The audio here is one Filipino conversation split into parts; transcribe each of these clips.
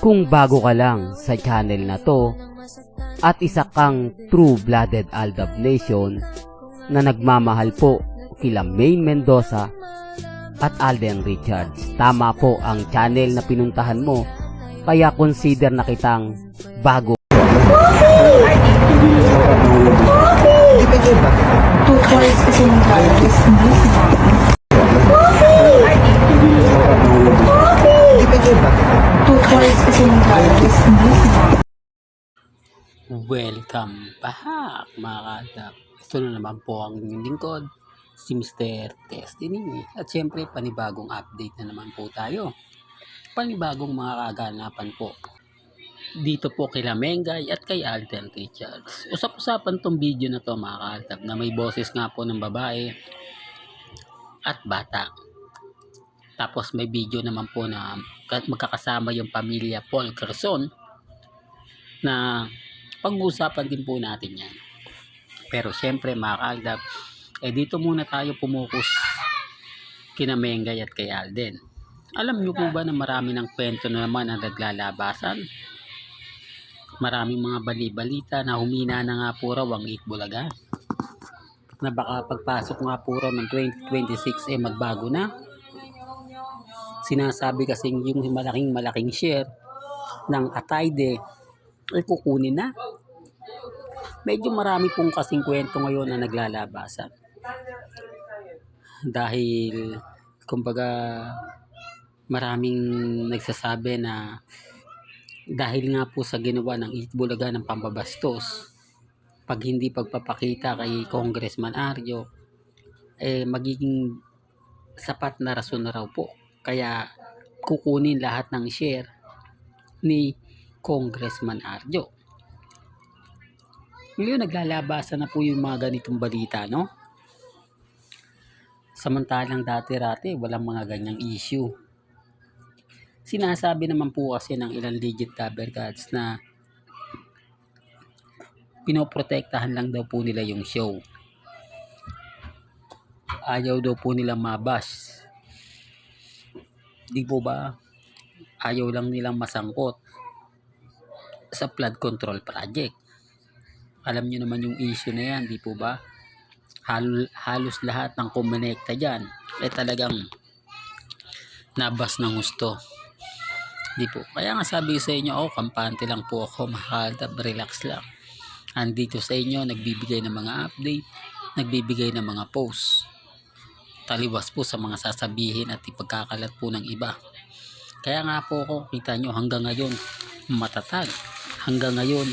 Kung bago ka lang sa channel na to at isa kang true-blooded Aldab Nation na nagmamahal po kila Maine Mendoza at Alden Richards, tama po ang channel na pinuntahan mo, kaya consider na kitang bago. Twice kasi yung virus. Twice kasi yung virus. Welcome back mga kaaldab. Ito na naman po ang inyong lingkod, si Mr. Destiny. At syempre panibagong update na naman po tayo. Panibagong mga kaganapan po dito po kila Mengay at kay Alden Richards. Usap-usapan tong video na to mga kaaldab, na may boses nga po ng babae at bata. Tapos may video naman po na magkakasama yung pamilya Paul Quezon, na pag-uusapan din po natin yan. Pero syempre mga kaaldab, dito muna tayo pumukus kina Mengay at kay Alden. Alam nyo po ba na marami ng kwento na naman ang naglalabasan? Maraming mga bali-balita na humina na nga po raw ang Itbulaga, na baka pagpasok nga po raw ng 2026 magbago na. Sinasabi kasing yung malaking share ng Atayde ay kukunin na. Medyo marami pong kasing kwento ngayon na naglalabasan. Dahil kumbaga maraming nagsasabi na dahil nga po sa ginawa ng Itbulaga ng pambabastos, pag hindi pagpapakita kay Congressman Arjo, magiging sapat na rason na raw po. Kaya kukunin lahat ng share ni Congressman Arjo. Ngayon naglalabasan na po yung mga ganitong balita, no? Samantalang dati-rati walang mga ganyang issue. Sinasabi naman po kasi ng ilang legit cover gods na pinoprotektahan lang daw po nila yung show. Ayaw daw po nilang mabash. Di po ba? Ayaw lang nilang masangkot sa flood control project. Alam nyo naman yung issue na yan, di po ba? Halos lahat ng kumonekta dyan talagang nabas ng gusto. Di po. Kaya nga sabi sa inyo, kampante lang po ako, mahaldab, relax lang. Andito sa inyo, nagbibigay ng mga update, nagbibigay ng mga post. Taliwas po sa mga sasabihin at ipagkakalat po ng iba. Kaya nga po ako, kita nyo, hanggang ngayon, matatag. Hanggang ngayon,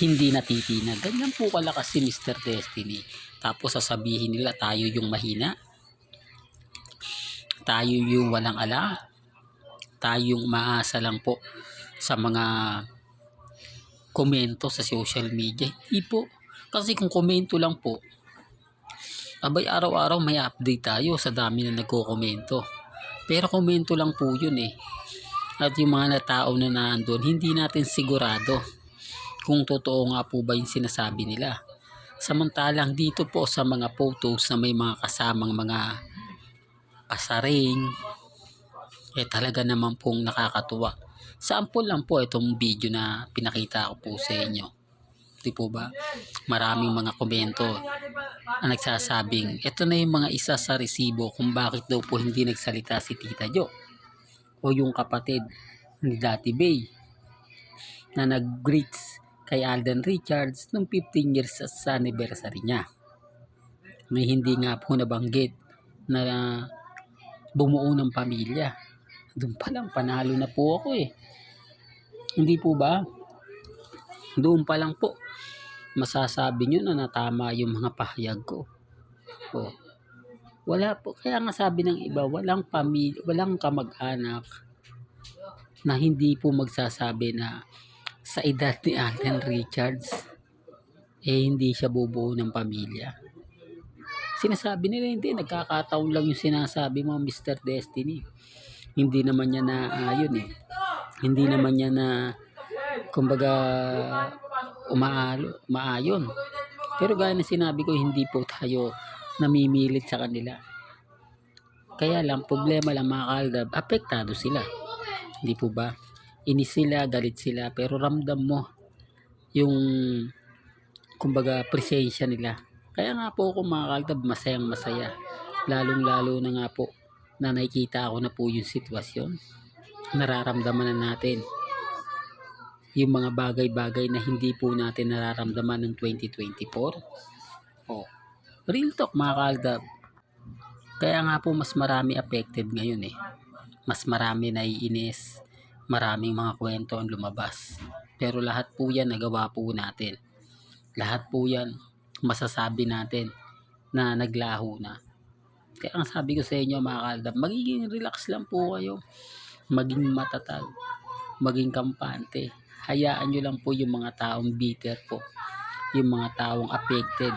hindi natitinag. Ganyan po kalakas si Mr. Destiny. Tapos sasabihin nila, tayo yung mahina. Tayo yung walang ala. Tayo yung umaasa lang po sa mga komento sa social media. Hindi po. Kasi kung komento lang po, abay araw-araw may update tayo sa dami na nagko-komento. Pero komento lang po yun At yung mga tao na naandun, hindi natin sigurado kung totoo nga po ba yung sinasabi nila. Samantalang dito po sa mga photos na may mga kasamang mga pasaring, talaga naman pong nakakatuwa. Sample lang po itong video na pinakita ko po sa inyo. Di po ba? Maraming mga komento na nagsasabing ito na yung mga isa sa resibo kung bakit daw po hindi nagsalita si Tita Jo o yung kapatid ni Dati Bay na nag-greets kay Alden Richards nung 15 years sa anniversary niya. May hindi nga po nabanggit na bumuo ng pamilya. Doon pa lang panalo na po ako Hindi po ba? Doon pa lang po masasabi nyo na natama yung mga pahayag ko. Wala po. Kaya nga sabi ng iba, walang pamilya, walang kamag-anak na hindi po magsasabi na sa edad ni Alden Richards hindi siya bubuo ng pamilya. Sinasabi nila hindi, nagkakataon lang yung sinasabi mo, Mr. Destiny. Hindi naman niya na hindi naman niya na kumbaga umaayon. Pero gaya na sinabi ko, hindi po tayo namimilit sa kanila. Kaya lang, problema lang mga kaaldab, apektado sila. Hindi po ba? inis sila, galit sila, pero ramdam mo yung kumbaga presensya nila. Kaya nga po ako mga kaltab, masayang masaya. Lalong lalo na nga po na nakikita ko na po yung sitwasyon. Nararamdaman na natin yung mga bagay-bagay na hindi po natin nararamdaman ng 2024. Oh, real talk mga kaltab. Kaya nga po mas marami affected ngayon eh. Mas marami naiinis. Maraming mga kwento ang lumabas. Pero lahat po yan nagawa po natin. Lahat po yan masasabi natin na naglaho na. Kaya ang sabi ko sa inyo mga kaldab, magiging relax lang po kayo. Maging matatag. Maging kampante. Hayaan nyo lang po yung mga taong bitter po. Yung mga taong affected.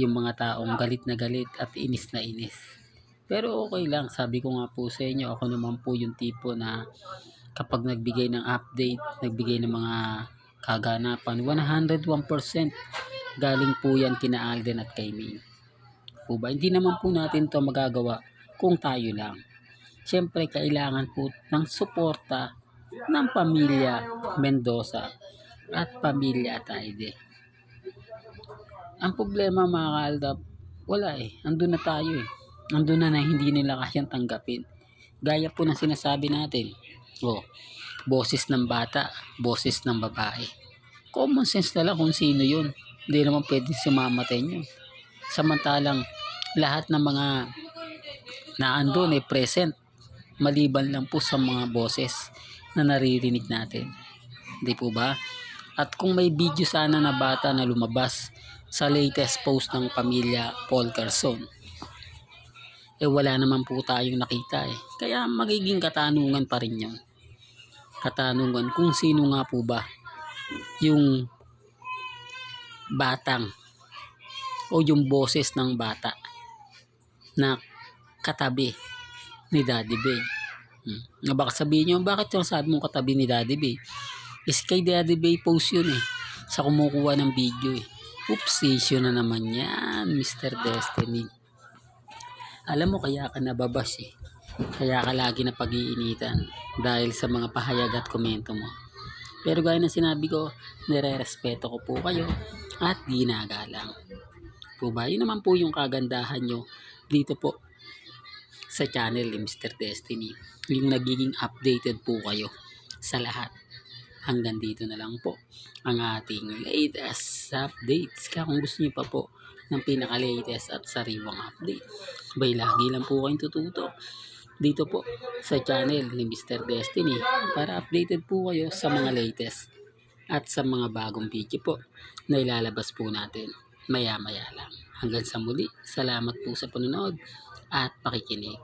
Yung mga taong galit na galit at inis na inis. Pero okay lang. Sabi ko nga po sa inyo, ako naman po yung tipo na kapag nagbigay ng update, nagbigay ng mga kaganapan, 101% galing po yan kina Alden at kay Ming. Po ba? Hindi naman po natin to magagawa kung tayo lang. Siyempre, kailangan po ng suporta ng pamilya Mendoza at pamilya Ataide. Ang problema mga kaaldab, wala eh. Andun na tayo eh. Andun na hindi nila kayang tanggapin. Gaya po ng sinasabi natin. Boses ng bata, boses ng babae. Common sense na lang kung sino yun. Hindi naman pwede sumamatay nyo. Samantalang lahat ng mga naandun ay present. Maliban lang po sa mga boses na naririnig natin. Hindi po ba? At kung may video sana na bata na lumabas sa latest post ng pamilya Paul Carson, wala naman po tayong nakita eh. Kaya magiging katanungan pa rin yun. Katanungan kung sino nga po ba yung batang o yung boses ng bata na katabi ni Daddy Bay. Baka sabihin nyo, bakit yung sabi mong katabi ni Daddy Bay? Is kay Daddy Bay post yun eh, sa kumukuha ng video eh. Oops, issue na naman yan, Mr. Destiny. Alam mo, kaya ka nababash eh. Kaya ka lagi na pag-iinitan dahil sa mga pahayag at komento mo. Pero gaya ng sinabi ko, nire-respeto ko po kayo at ginagalang. Po ba? Yun naman po yung kagandahan nyo dito po sa channel ni Mr. Destiny. Yung nagiging updated po kayo sa lahat. Hanggang dito na lang po ang ating latest updates. Kaya kung gusto nyo pa po ng pinaka-latest at sariwang update, bay lagi lang po kayong tututok dito po sa channel ni Mr. Destiny para updated po kayo sa mga latest at sa mga bagong video po na ilalabas po natin maya-maya lang. Hanggang sa muli, salamat po sa panonood at pakikinig.